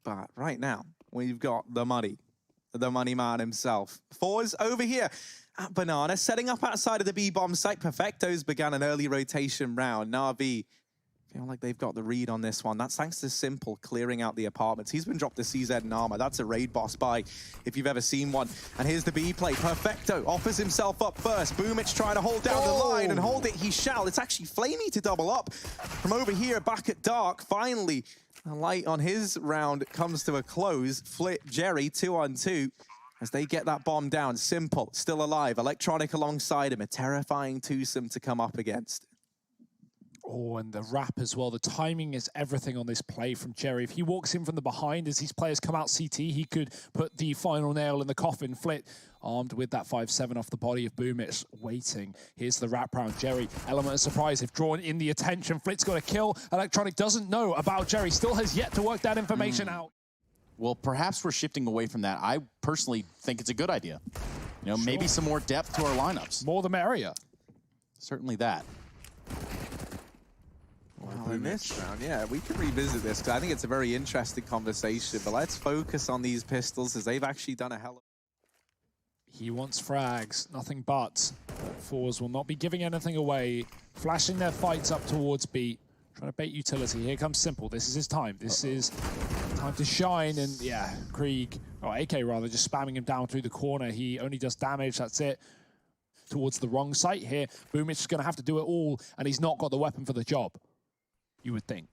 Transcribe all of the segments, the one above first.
But right now, we've got the money man himself. FORZE over here at Banana, setting up outside of the B-bomb site. Perfecto's began an early rotation round. NAVI feel like they've got the read on this one. That's thanks to Simple clearing out the apartments. He's been dropped to CZ and armor. That's a raid boss buy if you've ever seen one. And here's the B play. Perfecto offers himself up first. Pulich trying to hold down the line and hold it. He shall. It's actually Flamey to double up. From over here, back at Dark, finally, a light on his round comes to a close. Flit Jerry 2-on-2 as they get that bomb down. Simple still alive. Electronic alongside him. A terrifying twosome to come up against. Oh, and the wrap as well. The timing is everything on this play from Jerry. If he walks in from the behind as these players come out CT, he could put the final nail in the coffin. Flit armed with that 5-7 off the body of Pulich, waiting. Here's the wrap round. Jerry, element of surprise. They've drawn in the attention. Flit's got a kill. Electronic doesn't know about Jerry. Still has yet to work that information out. Well, perhaps we're shifting away from that. I personally think it's a good idea. You know, maybe some more depth to our lineups. More the merrier. Certainly that. Well, in this round, yeah, we can revisit this because I think it's a very interesting conversation. But let's focus on these pistols as they've actually done a hell of... He wants frags, nothing but. FORZE will not be giving anything away. Flashing their fights up towards B. Trying to bait utility. Here comes Simple. This is his time. This is time to shine. And yeah, Krieg, or AK rather, just spamming him down through the corner. He only does damage. That's it. Towards the wrong site here. Pulich is going to have to do it all. And he's not got the weapon for the job, you would think.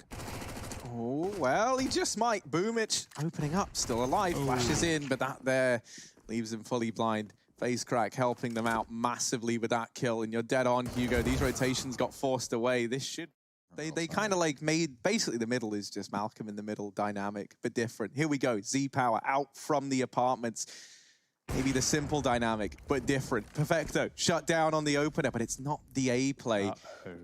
Oh, well, he just might. Pulich opening up, still alive. Flashes in, but that there leaves him fully blind. FEYSKREK helping them out massively with that kill. And you're dead on, Hugo. These rotations got forced away. This should... They kind of like made, basically the middle is just Malcolm in the middle dynamic, but different. Here we go, Z-Power out from the apartments. Maybe the Simple dynamic, but different. Perfecto, shut down on the opener, but it's not the A play.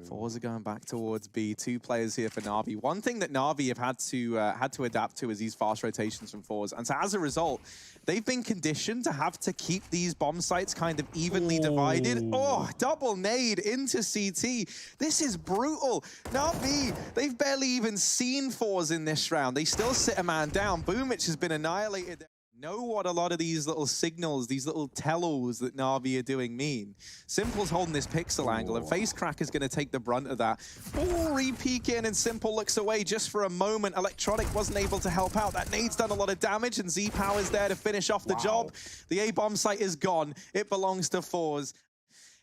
FORZE are going back towards B. 2 players here for NAVI. One thing that NAVI have had to adapt to is these fast rotations from FORZE. And so as a result, they've been conditioned to have to keep these bomb sites kind of evenly divided. Oh, double nade into CT. This is brutal. NAVI, they've barely even seen FORZE in this round. They still sit a man down. Pulich has been annihilated. Know what a lot of these little signals, these little tell-alls that NAVI are doing mean. Simple's holding this pixel angle, and FEYSKREK is going to take the brunt of that. Oh, re-peek in, and Simple looks away just for a moment. Electronic wasn't able to help out. That nade's done a lot of damage, and Z-Power's there to finish off the job. The A-bomb site is gone. It belongs to FORZE.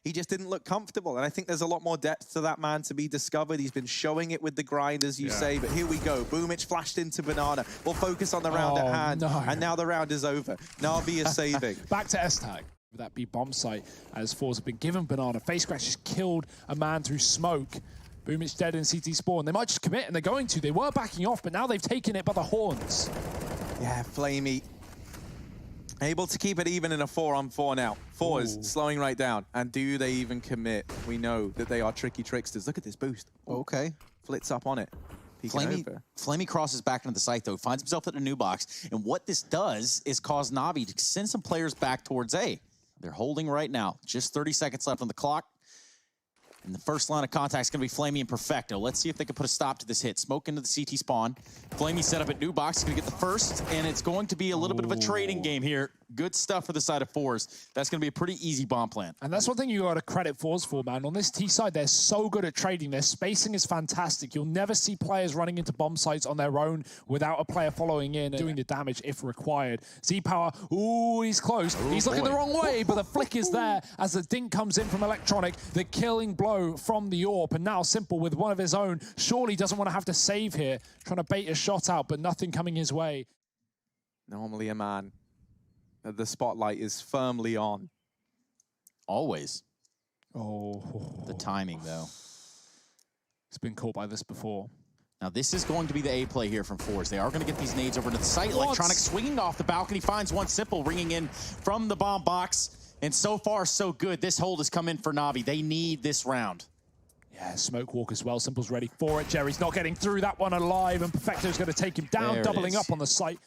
He just didn't look comfortable, and I think there's a lot more depth to that man to be discovered. He's been showing it with the grind, as you say, but here we go. Pulich flashed into Banana. We'll focus on the round at hand, and now the round is over. NAVI is saving. Back to S-Tag. That B-bomb site, as FORZE have been given Banana. FEYSKREK just killed a man through smoke. Pulich dead in CT spawn. They might just commit, and they're going to. They were backing off, but now they've taken it by the horns. Yeah, Flamey. Able to keep it even in a 4-on-4 now. FORZE slowing right down. And do they even commit? We know that they are tricky tricksters. Look at this boost. Okay. Flits up on it. Flamey crosses back into the site, though. Finds himself at a new box. And what this does is cause NAVI to send some players back towards A. They're holding right now. Just 30 seconds left on the clock. And the first line of contact is going to be Flamey and Perfecto. Let's see if they can put a stop to this hit. Smoke into the CT spawn. Flamey set up at new box. He's going to get the first, and it's going to be a little bit of a trading game here. Good stuff for the side of FORZE. That's going to be a pretty easy bomb plant. And that's one thing you got to credit FORZE for, man. On this T side, they're so good at trading. Their spacing is fantastic. You'll never see players running into bomb sites on their own without a player following in and doing the damage if required. Z-Power, ooh, he's close. He's looking the wrong way, but the flick is there as the dink comes in from Electronic. The killing blow from the AWP, and now Simple with one of his own. Surely doesn't want to have to save here. Trying to bait a shot out, but nothing coming his way. Normally a man. The spotlight is firmly on. Always. Oh. The timing, though. He's been caught by this before. Now, this is going to be the A play here from FORZE. They are going to get these nades over to the site. Electronic swinging off the balcony, finds one. Simple ringing in from the bomb box. And so far, so good. This hold has come in for NAVI. They need this round. Yeah, smoke walk as well. Simple's ready for it. Jerry's not getting through that one alive, and Perfecto's going to take him down, doubling up on the site.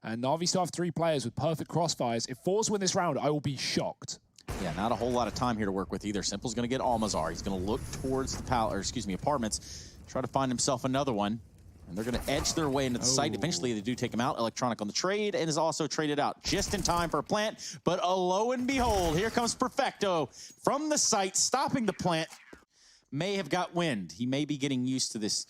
And NAVI still have 3 players with perfect crossfires. If FORZE win this round, I will be shocked. Yeah, not a whole lot of time here to work with either. Simple's going to get Almazar. He's going to look towards the apartments, try to find himself another one. And they're going to edge their way into the site. Eventually, they do take him out. Electronic on the trade and is also traded out just in time for a plant. But lo and behold, here comes Perfecto from the site, stopping the plant. May have got wind. He may be getting used to this,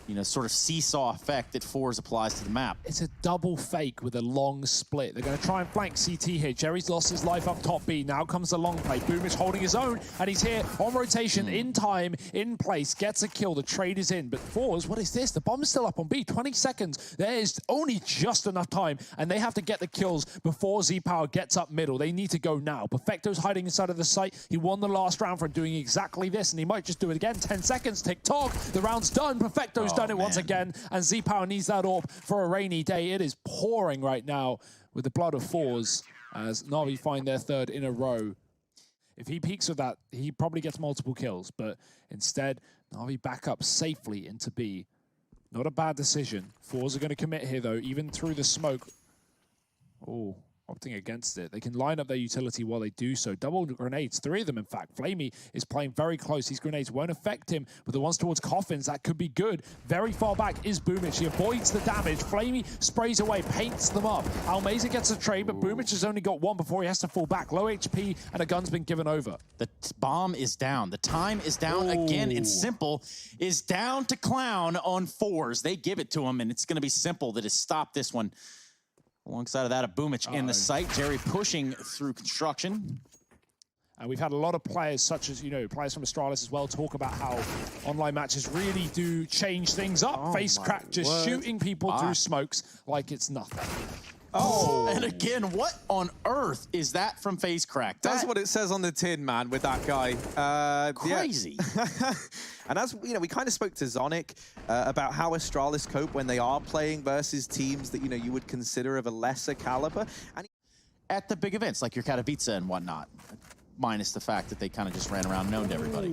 you know, sort of seesaw effect that FORZE applies to the map. It's a double fake with a long split. They're going to try and flank CT here. Jerry's lost his life up top B. Now comes the long play. pulich holding his own, and he's here on rotation, in time, in place, gets a kill. The trade is in, but FORZE, what is this? The bomb's still up on B. 20 seconds. There is only just enough time, and they have to get the kills before Z-Power gets up middle. They need to go now. Perfecto's hiding inside of the site. He won the last round for doing exactly this, and he might just do it again. 10 seconds, tick-tock. The round's done. Perfecto's done it once again, and Z-Power needs that AWP for a rainy day. It is pouring right now with the blood of FORZE as NAVI find their third in a row. If he peaks with that, he probably gets multiple kills, but instead, NAVI back up safely into B. Not a bad decision. FORZE are going to commit here, though, even through the smoke. Oh, opting against it. They can line up their utility while they do so. Double grenades, 3 of them in fact. Flamey is playing very close. These grenades won't affect him, but the ones towards coffins, that could be good. Very far back is pulich. He avoids the damage. Flamey sprays away, paints them up. Almeza gets a trade, but pulich has only got one before he has to fall back. Low HP, and a gun's been given over. The bomb is down. The time is down again, and Simple is down to clown on FORZE. They give it to him, and it's going to be Simple that has stopped this one. Alongside of that, a pulich in the site. Jerry pushing through construction. And we've had a lot of players, such as, you know, players from Astralis as well, talk about how online matches really do change things up. ФЕЙСКREK just shooting people through smokes like it's nothing. And again, what on earth is that from ФЕЙСКREK? That's what it says on the tin, man, with that guy. Crazy. Yeah. And as you know, we kind of spoke to Zonic about how Astralis cope when they are playing versus teams that, you know, you would consider of a lesser caliber. And At the big events like your Katowice and whatnot, minus the fact that they kind of just ran around known to everybody.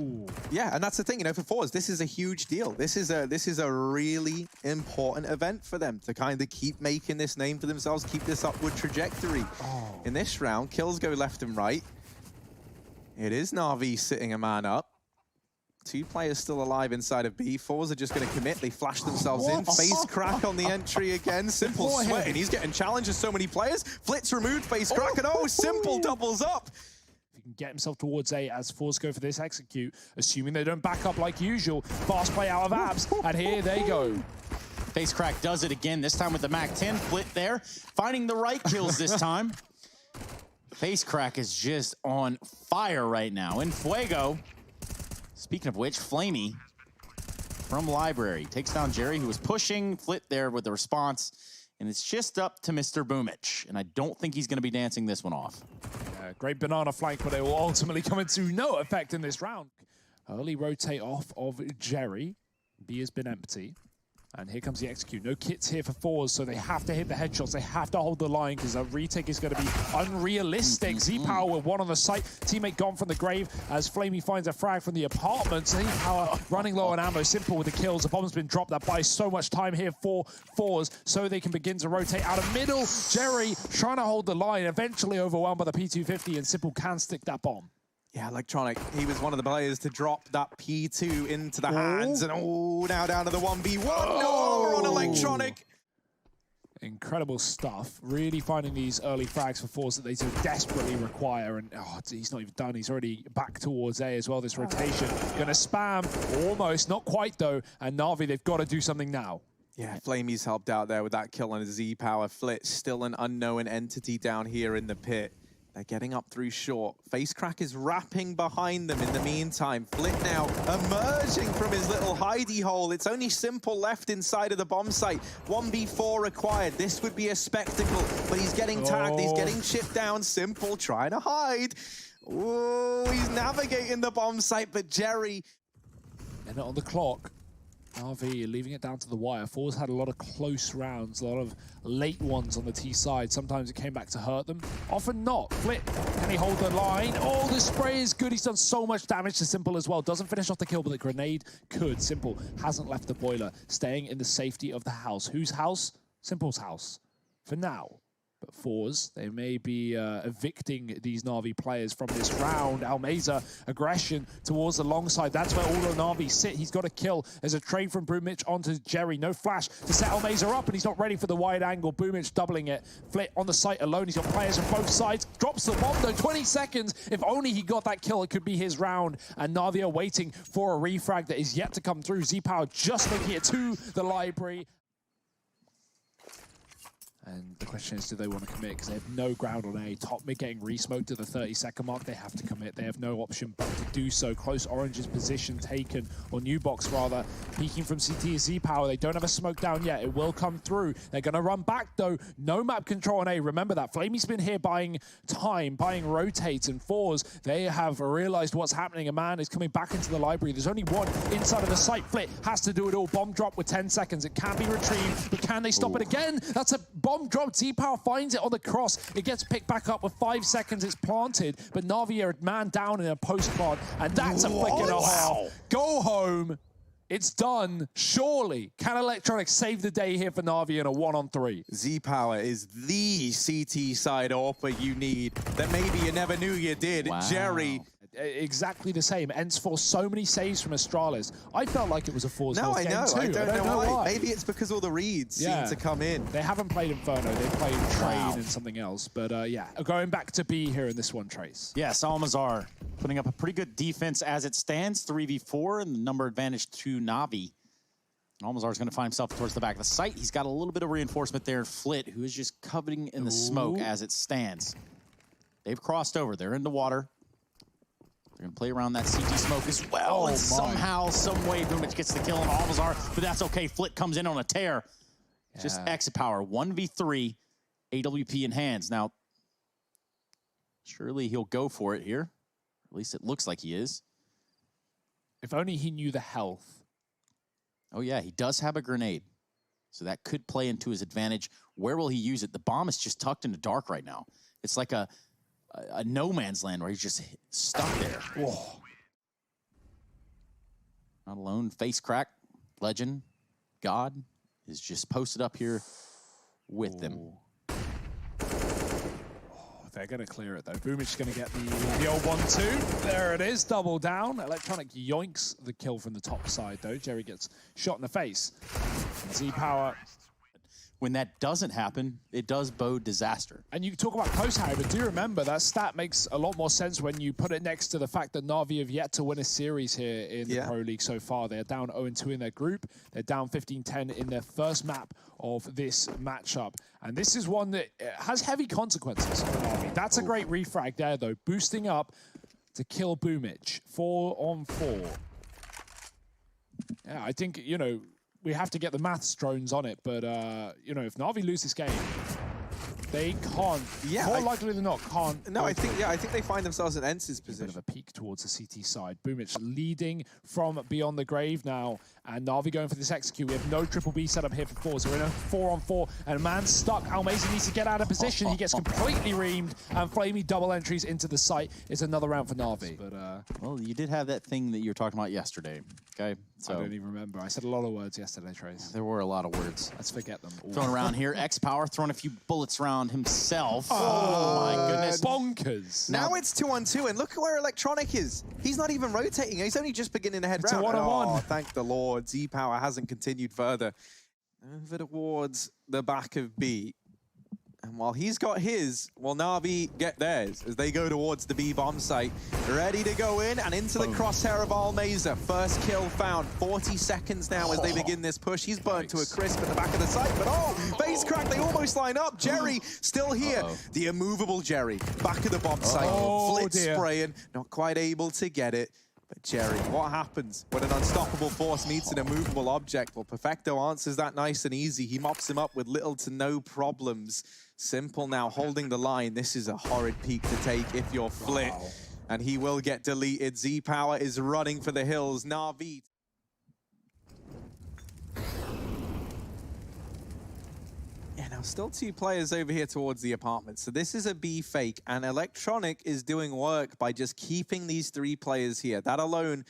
yeah, and that's the thing, you know, for FORZE, this is a huge deal. This is a really important event for them to kind of keep making this name for themselves, keep this upward trajectory. In this round, kills go left and right. It is NAVI sitting a man up. 2 players still alive inside of B. FORZE are just going to commit. They flash themselves in. ФЕЙСКREK on the entry again. Simple sweating. He's getting challenged as so many players. Flitz removed ФЕЙSKREK, and Simple doubles up. He can get himself towards A as FORZE go for this execute, assuming they don't back up like usual. Fast play out of abs, and here they go. ФЕЙSKREK does it again, this time with the MAC-10 Flit there, finding the right kills this time. ФЕЙSKREK is just on fire right now. In Fuego. Speaking of which, Flamey from Library takes down Jerry, who was pushing. Flit there with the response. And it's just up to Mr. pulich. And I don't think he's going to be dancing this one off. Great banana flank, but they will ultimately come into no effect in this round. Early rotate off of Jerry. B has been empty. And here comes the execute. No kits here for FORZE, so they have to hit the headshots. They have to hold the line because a retake is going to be unrealistic. Z-Power with one on the site. Teammate gone from the grave as Flamey finds a frag from the apartment. Z-Power running low on ammo. Simple with the kills. The bomb's been dropped. That buys so much time here for FORZE so they can begin to rotate out of middle. Jerry trying to hold the line. Eventually overwhelmed by the P250, and Simple can stick that bomb. Yeah, Electronic, he was one of the players to drop that P2 into the hands, and now down to the 1v1. No, on Electronic. Incredible stuff. Really finding these early frags for FORZE that they so desperately require, and he's not even done. He's already back towards A as well, this rotation. Gonna spam, almost, not quite though, and NAVI, they've got to do something now. Yeah, Flamey's helped out there with that kill on a Z-Power. Flit, still an unknown entity down here in the pit. They're getting up through short. ФЕЙСKREK is wrapping behind them in the meantime. Flit now emerging from his little hidey hole. It's only Simple left inside of the bomb site. 1v4 required. This would be a spectacle, but he's getting tagged. He's getting chipped down. Simple trying to hide. Ooh, he's navigating the bomb site, but Jerry... They're not on the clock. NAVI leaving it down to the wire. FORZE had a lot of close rounds, a lot of late ones on the T side. Sometimes it came back to hurt them, often not. Flit, can he hold the line? Oh, the spray is good. He's done so much damage to Simple as well. Doesn't finish off the kill, but the grenade could. Simple hasn't left the boiler, staying in the safety of the house. Whose house? Simple's house. For now. But FORZE, they may be evicting these Na'Vi players from this round. Almeza, aggression towards the long side. That's where all the Na'Vi sit. He's got a kill. There's a trade from pulich onto Jerry. No flash to set Almeza up, and he's not ready for the wide angle. pulich doubling it. Flit on the site alone. He's got players on both sides. Drops the bomb, though. 20 seconds. If only he got that kill, it could be his round. And Na'Vi are waiting for a refrag that is yet to come through. Z-Power just making it to the library. And the question is, do they want to commit? Because they have no ground on A. Top mid getting re-smoked to the 30-second mark. They have to commit. They have no option but to do so. Close Orange's position taken, or New Box rather. Peeking from CT is Z-Power. They don't have a smoke down yet. It will come through. They're going to run back though. No map control on A. Remember that. Flamey's been here buying time, buying rotates, and FORZE. They have realized what's happening. A man is coming back into the library. There's only one inside of the site. Flit has to do it all. Bomb drop with 10 seconds. It can be retrieved, but can they stop it again? That's a bomb drop. Z-Power finds it on the cross. It gets picked back up with 5 seconds. It's planted, but Na'Vi are a man down in a post-pod, and that's a flick and a half. Go home. It's done. Surely. Can Electronic save the day here for Na'Vi in a 1-on-3? Z-Power is the CT side AWPer you need that maybe you never knew you did. Wow. Jerry. Exactly the same. Ends for so many saves from Astralis. I felt like it was a FORZE game too. I don't know why. Maybe it's because all the reads seem to come in. They haven't played Inferno. They played Train and something else. But yeah, going back to B here in this one, Trace. Yes, Almazar putting up a pretty good defense as it stands. 3v4 and the number advantage to Navi. Almazar's going to find himself towards the back of the site. He's got a little bit of reinforcement there. Flit, who is just coveting in the smoke as it stands. They've crossed over. They're in the water. They're going to play around that CT smoke as well. And somehow, some way, pulich gets the kill on Almazar, but that's okay. Flit comes in on a tear. Just exit power. 1v3, AWP in hands. Now, surely he'll go for it here. At least it looks like he is. If only he knew the health. Oh, yeah, he does have a grenade. So that could play into his advantage. Where will he use it? The bomb is just tucked into dark right now. It's like a no man's land where he's just stuck there. Whoa. Not alone. FEYSKREK, legend, God, is just posted up here with them. They're going to clear it, though. pulich going to get the old 1-2. There it is, double down. Electronic yoinks the kill from the top side, though. Jerry gets shot in the face. Z-Power. When that doesn't happen, it does bode disaster. And you talk about close, Harry, but do remember that stat makes a lot more sense when you put it next to the fact that Navi have yet to win a series here in the Pro League so far. They're down 0-2 in their group. They're down 15-10 in their first map of this matchup. And this is one that has heavy consequences for Navi. That's a great refrag there, though. Boosting up to kill pulich. 4-on-4. Yeah, I think, you know, we have to get the maths drones on it, but, you know, if Navi lose this game, they can't. Yeah, more likely than not, can't. No, I think they find themselves in Ence's position. Bit of a peek towards the CT side. pulich leading from beyond the grave now, and Navi going for this execute. We have no triple B set up here for FORZE. We're in a 4-on-4, and a man stuck. Almeza needs to get out of position. He gets completely reamed, and Flamey double entries into the site. It's another round for Navi. But well, you did have that thing that you were talking about yesterday. Okay, so I don't even remember. I said a lot of words yesterday, Trace. There were a lot of words. Let's forget them. Thrown around here. X-Power throwing a few bullets around himself. Oh my goodness. Bonkers. Now it's 2-on-2, and look at where Electronic is. He's not even rotating. He's only just beginning to head round. It's a 1-on-1. Oh, thank the Lord. Z-Power hasn't continued further. Over towards the back of B. And while he's got his, well, Navi get theirs as they go towards the B bomb site. Ready to go in and into the crosshair of Almeza. First kill found. 40 seconds now as they begin this push. He's burnt to a crisp at the back of the site, but FEYSKREK, they almost line up. Jerry still here. The immovable Jerry, back of the bomb site. Flit spraying, not quite able to get it. But Jerry, what happens when an unstoppable force meets an immovable object? Well, Perfecto answers that nice and easy. He mops him up with little to no problems. Simple now holding the line. This is a horrid peak to take if you're Flit. And he will get deleted. Z-Power is running for the hills. NAVI. Yeah, now still 2 players over here towards the apartment. So this is a B fake, and Electronic is doing work by just keeping these 3 players here. That alone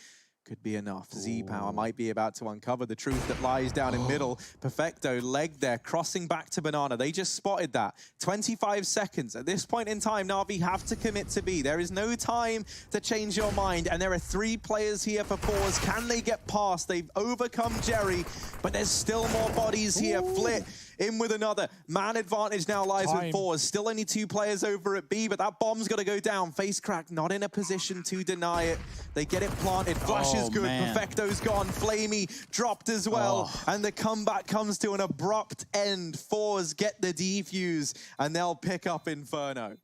could be enough. Z-Power might be about to uncover the truth that lies down in middle. Perfecto, leg there, crossing back to Banana. They just spotted that. 25 seconds. At this point in time, Na'Vi have to commit to B. There is no time to change your mind, and there are 3 players here for FORZE. Can they get past? They've overcome Jerry, but there's still more bodies here. Flit in with another. Man advantage now lies with FORZE. Still only 2 players over at B, but that bomb's got to go down. FEYSKREK not in a position to deny it. They get it planted. Flash is good. Man. Perfecto's gone. Flamey dropped as well. And the comeback comes to an abrupt end. FORZE get the defuse, and they'll pick up Inferno.